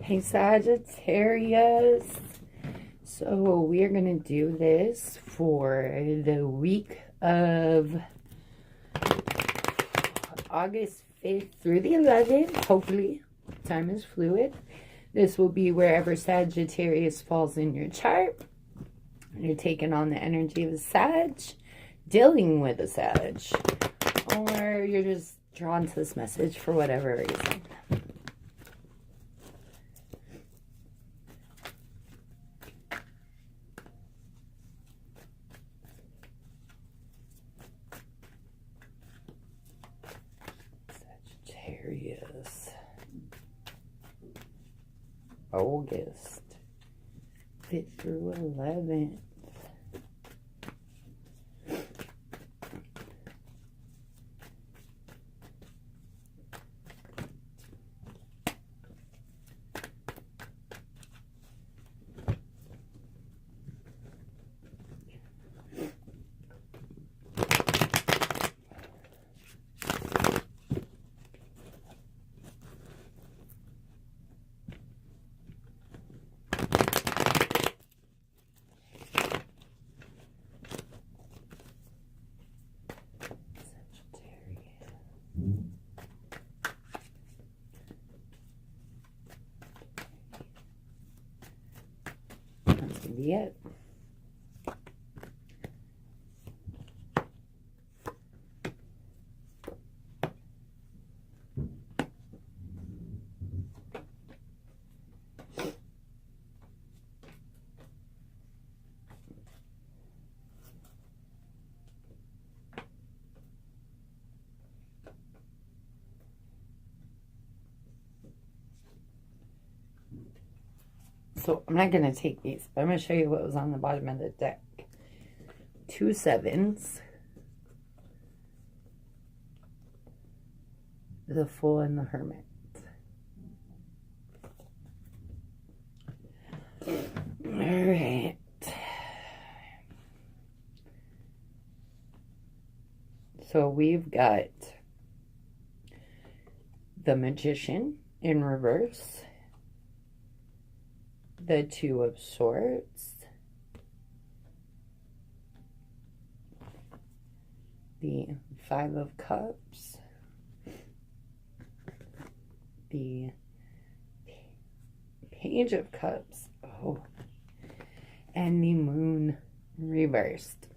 Hey Sagittarius. So we are going to do this for the week of August 5th through the 11th. Hopefully, time is fluid. This will be wherever Sagittarius falls in your chart. You're taking on the energy of a Sag, dealing with a Sag, or you're just drawn to this message for whatever reason. Sagittarius, August 5th through 11th. That's gonna be it. So I'm not going to take these, but I'm going to show you what was on the bottom of the deck. 2 7s. The Fool and the Hermit. Alright. So we've got the Magician in reverse. The Two of Swords, the Five of Cups, the Page of Cups, and the Moon reversed.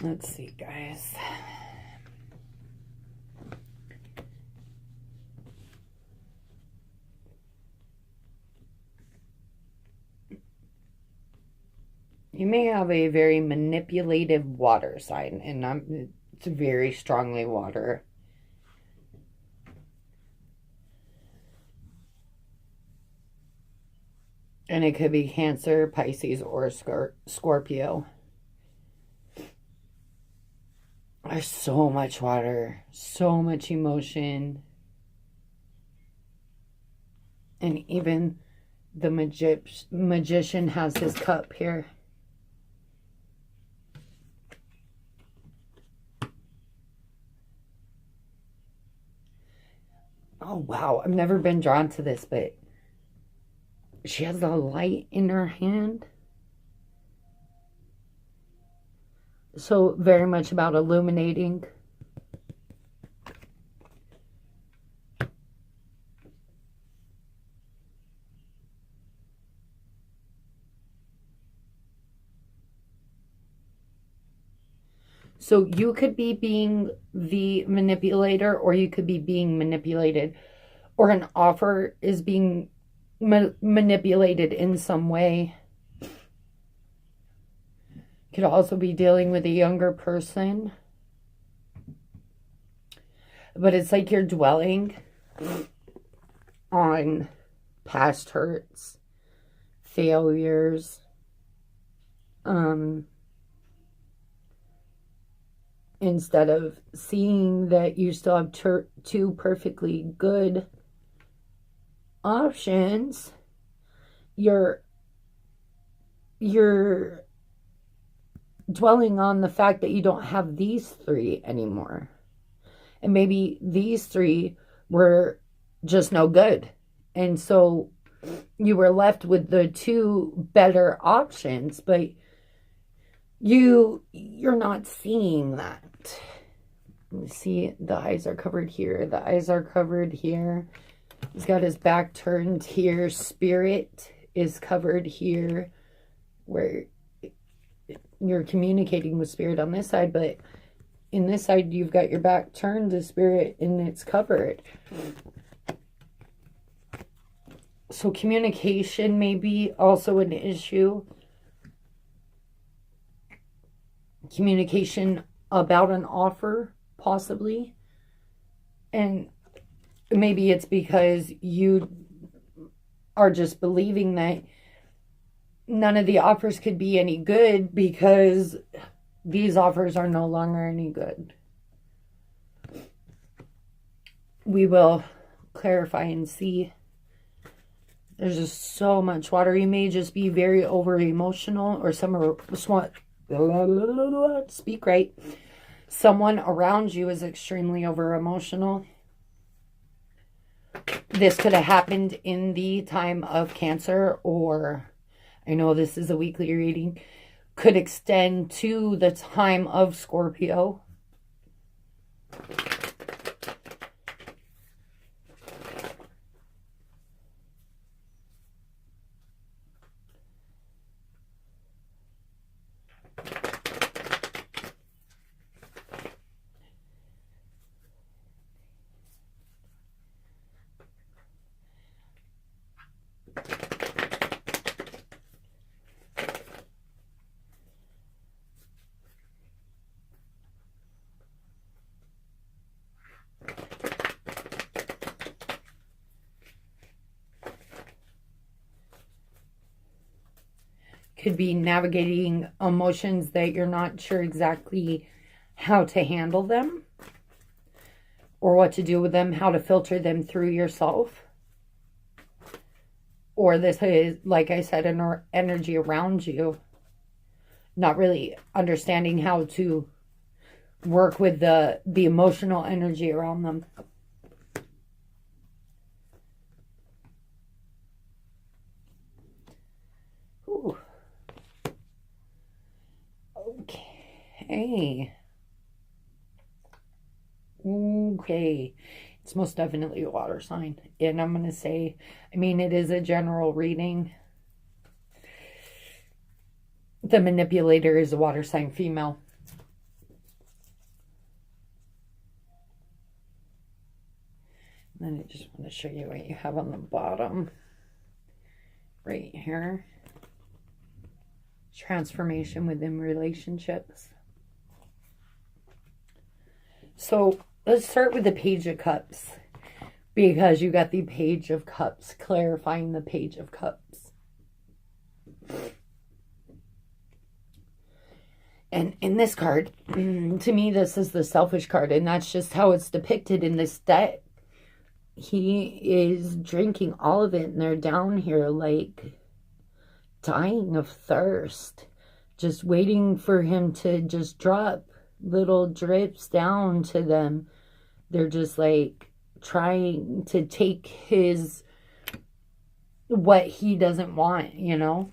Let's see, guys. You may have a very manipulative water sign, and it's very strongly water. And it could be Cancer, Pisces, or Scorpio. There's so much water, so much emotion. And even the magician has his cup here. Oh, wow. I've never been drawn to this, but she has a light in her hand. So very much about illuminating. So you could be being the manipulator, or you could be being manipulated, or an offer is being manipulated in some way. Could also be dealing with a younger person. But it's like you're dwelling on past hurts, failures, instead of seeing that you still have two perfectly good options, you're dwelling on the fact that you don't have these three anymore. And maybe these three were just no good. And so you were left with the two better options, but you're not seeing that. See, the eyes are covered here. The eyes are covered here. He's got his back turned here. Spirit is covered here, where you're communicating with spirit on this side, but in this side, you've got your back turned to spirit and it's covered. So communication may be also an issue. Communication about an offer, possibly. And maybe it's because you are just believing that none of the offers could be any good because these offers are no longer any good. We will clarify and see. There's just so much water. You may just be very over emotional, or speak right. Someone around you is extremely over emotional. This could have happened in the time of Cancer, or I know this is a weekly reading, could extend to the time of Scorpio. Could be navigating emotions that you're not sure exactly how to handle them or what to do with them, how to filter them through yourself. Or this is, like I said, an energy around you, not really understanding how to work with the emotional energy around them. Ooh. Okay. Okay. It's most definitely a water sign. And I'm going to say, I mean, it is a general reading. The manipulator is a water sign female. And then I just want to show you what you have on the bottom. Right here. Transformation within relationships. So let's start with the Page of Cups, because you got the Page of Cups, clarifying the Page of Cups. And in this card, to me, this is the selfish card, and that's just how it's depicted in this deck. He is drinking all of it, and they're down here like dying of thirst, just waiting for him to just drop little drips down to them. They're just like trying to take his, what he doesn't want, you know.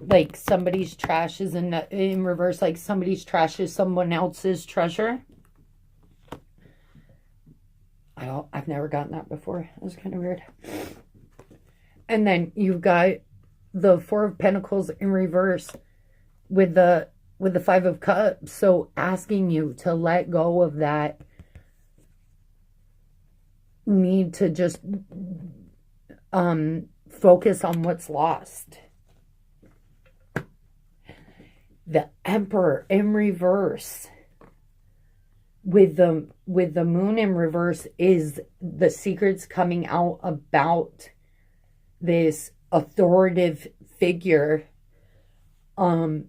Like somebody's trash is in reverse, like somebody's trash is someone else's treasure. I've never gotten that before. It was kind of weird. And then you've got the Four of Pentacles in reverse with the Five of Cups. So asking you to let go of that need to just focus on what's lost. The Emperor in reverse with the Moon in reverse is the secrets coming out about this authoritative figure. When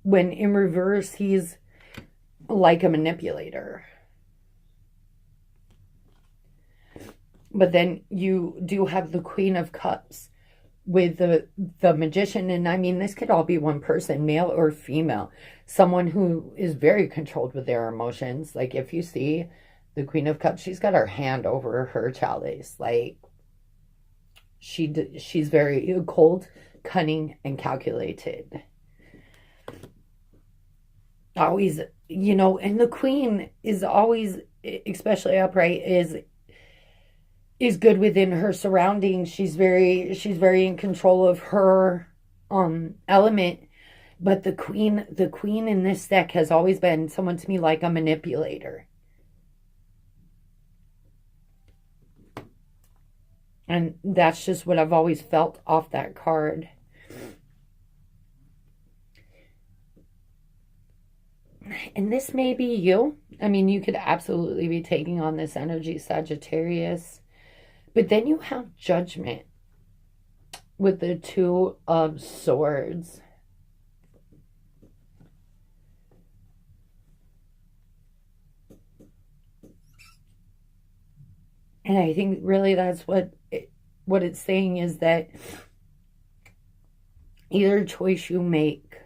in reverse, he's like a manipulator. But then you do have the Queen of Cups, with the Magician, and I mean, this could all be one person, male or female, someone who is very controlled with their emotions. Like if you see the Queen of Cups, she's got her hand over her chalice. Like she's very cold, cunning, and calculated. Always, and the Queen is always, especially upright, is good within her surroundings. She's very in control of her element. But the queen in this deck has always been someone to me like a manipulator. And that's just what I've always felt off that card. And this may be you. I mean, you could absolutely be taking on this energy, Sagittarius. But then you have Judgment with the Two of Swords. And I think really that's what it's saying, is that either choice you make,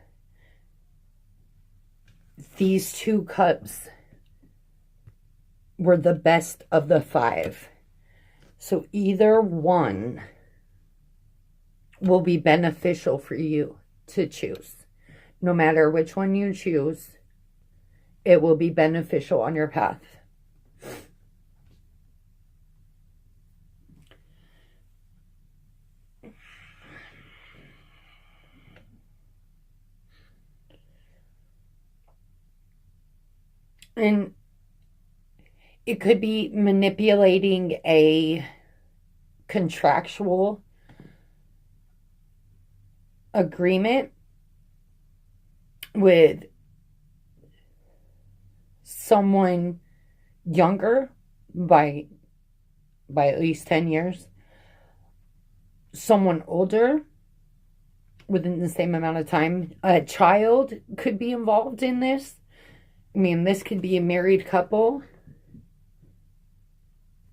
these two cups were the best of the five. So either one will be beneficial for you to choose. No matter which one you choose, it will be beneficial on your path. And it could be manipulating a contractual agreement with someone younger by at least 10 years, someone older within the same amount of time. A child could be involved in this. I mean, this could be a married couple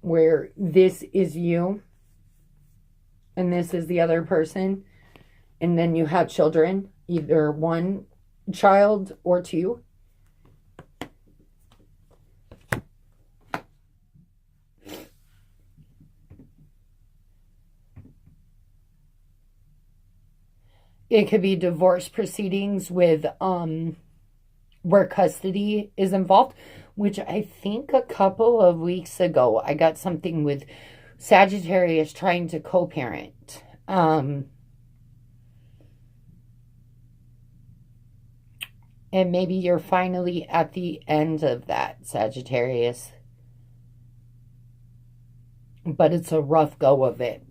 where this is you and this is the other person. And then you have children, either one child or two. It could be divorce proceedings with where custody is involved, which I think a couple of weeks ago I got something with Sagittarius trying to co-parent. And maybe you're finally at the end of that, Sagittarius. But it's a rough go of it.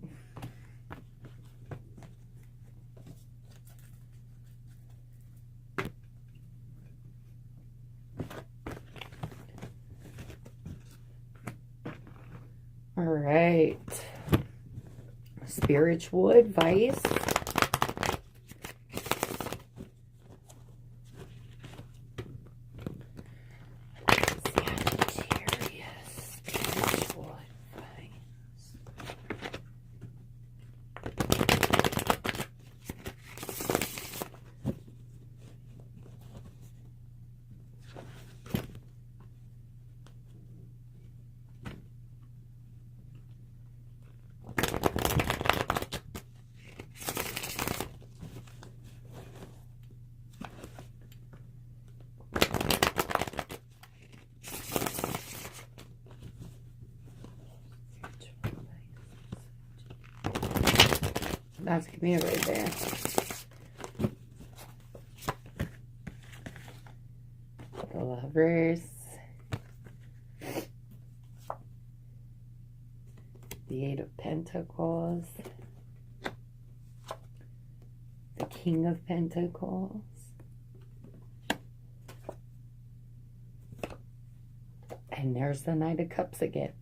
All right. Spiritual advice. Sagittarius. Spiritual advice. That's me right there. The Lovers. The Eight of Pentacles. The King of Pentacles. And there's the Knight of Cups again.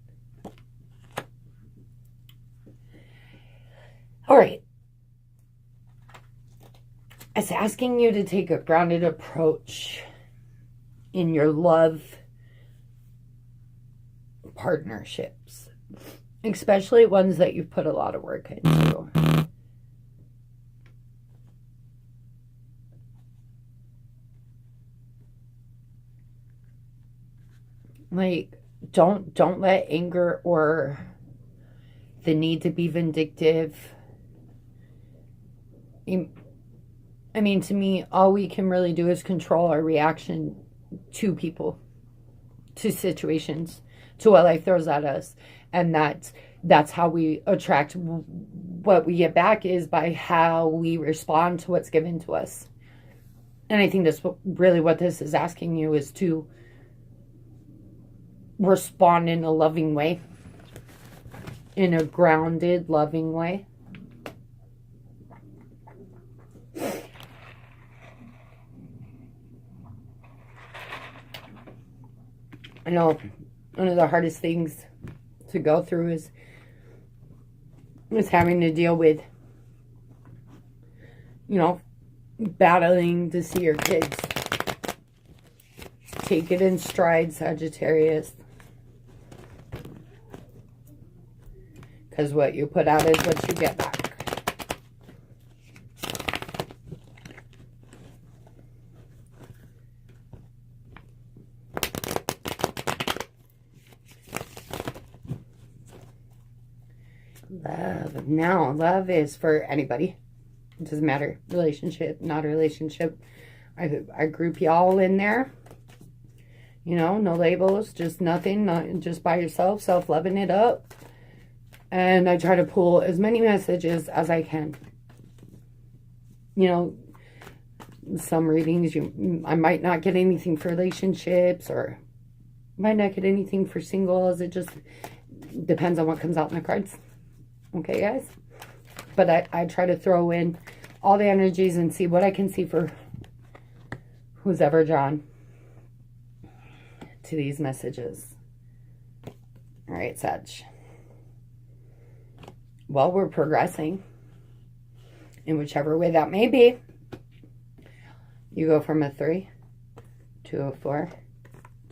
All right. It's asking you to take a grounded approach in your love partnerships, especially ones that you've put a lot of work into. Like, don't let anger or the need to be vindictive. I mean, to me, all we can really do is control our reaction to people, to situations, to what life throws at us. And that's how we attract what we get back, is by how we respond to what's given to us. And I think that's really what this is asking you, is to respond in a loving way, in a grounded, loving way. I know one of the hardest things to go through is having to deal with, you know, battling to see your kids. Take it in stride, Sagittarius. Because what you put out is what you get back. Love. Now, love is for anybody. It doesn't matter. Relationship, not a relationship. I group y'all in there. You know, no labels, just nothing, not just by yourself, self-loving it up. And I try to pull as many messages as I can. You know, some readings, I might not get anything for relationships, or might not get anything for singles. It just depends on what comes out in the cards. Okay, guys? But I try to throw in all the energies and see what I can see for who's ever drawn to these messages. All right, Sag. Well, we're progressing in whichever way that may be. You go from a 3 to a 4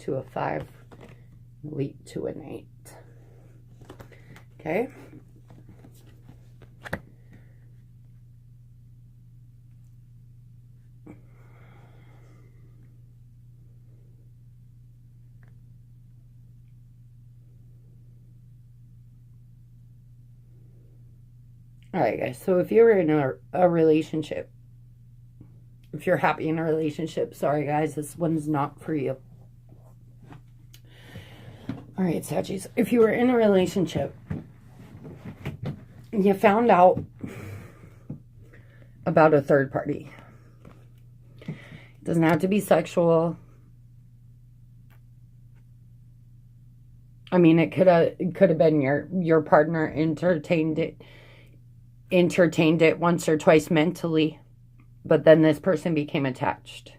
to a 5, leap to an 8. Okay? All right, guys. So if you're in a relationship, if you're happy in a relationship, sorry, guys, this one's not for you. All right, Saggies. If you were in a relationship, you found out about a third party. It doesn't have to be sexual. I mean, it could have been your partner entertained it once or twice mentally, but then this person became attached.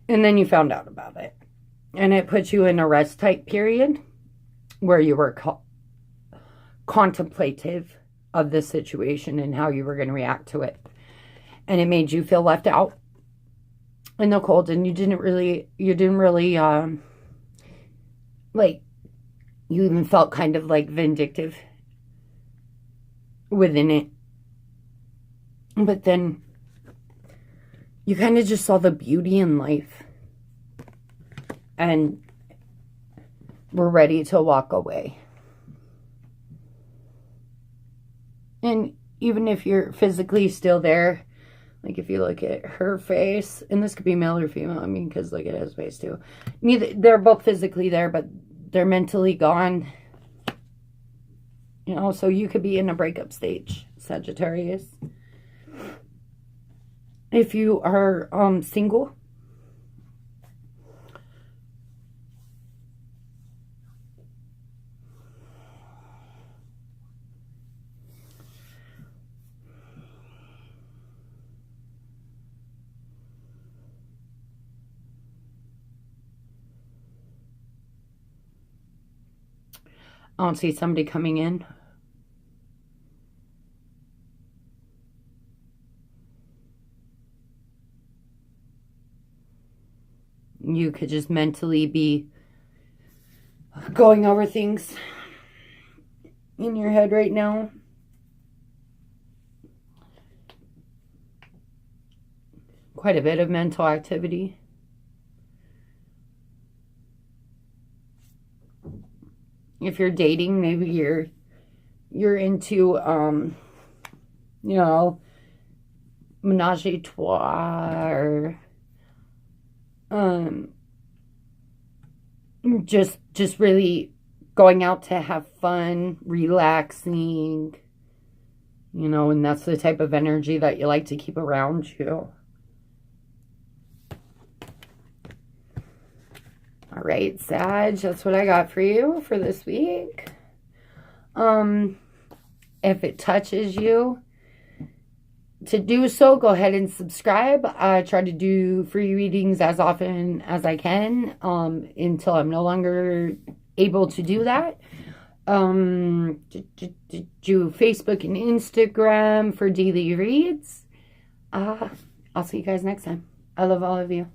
And then you found out about it. And it put you in a rest type period where you were contemplative of the situation and how you were going to react to it. And it made you feel left out in the cold, and you didn't really like, you even felt kind of like vindictive within it. But then you kind of just saw the beauty in life and were ready to walk away. And even if you're physically still there, like if you look at her face, and this could be male or female, I mean, because look at his face too. They're both physically there, but they're mentally gone. You know, so you could be in a breakup stage, Sagittarius. If you are single, I don't see somebody coming in. You could just mentally be going over things in your head right now. Quite a bit of mental activity. if you're dating, maybe you're into, you know, menage a trois, or just really going out to have fun, relaxing, you know, and that's the type of energy that you like to keep around you. All right, Sag, that's what I got for you for this week. If it touches you to do so, go ahead and subscribe. I try to do free readings as often as I can, until I'm no longer able to do that. Do Facebook and Instagram for daily reads. I'll see you guys next time. I love all of you.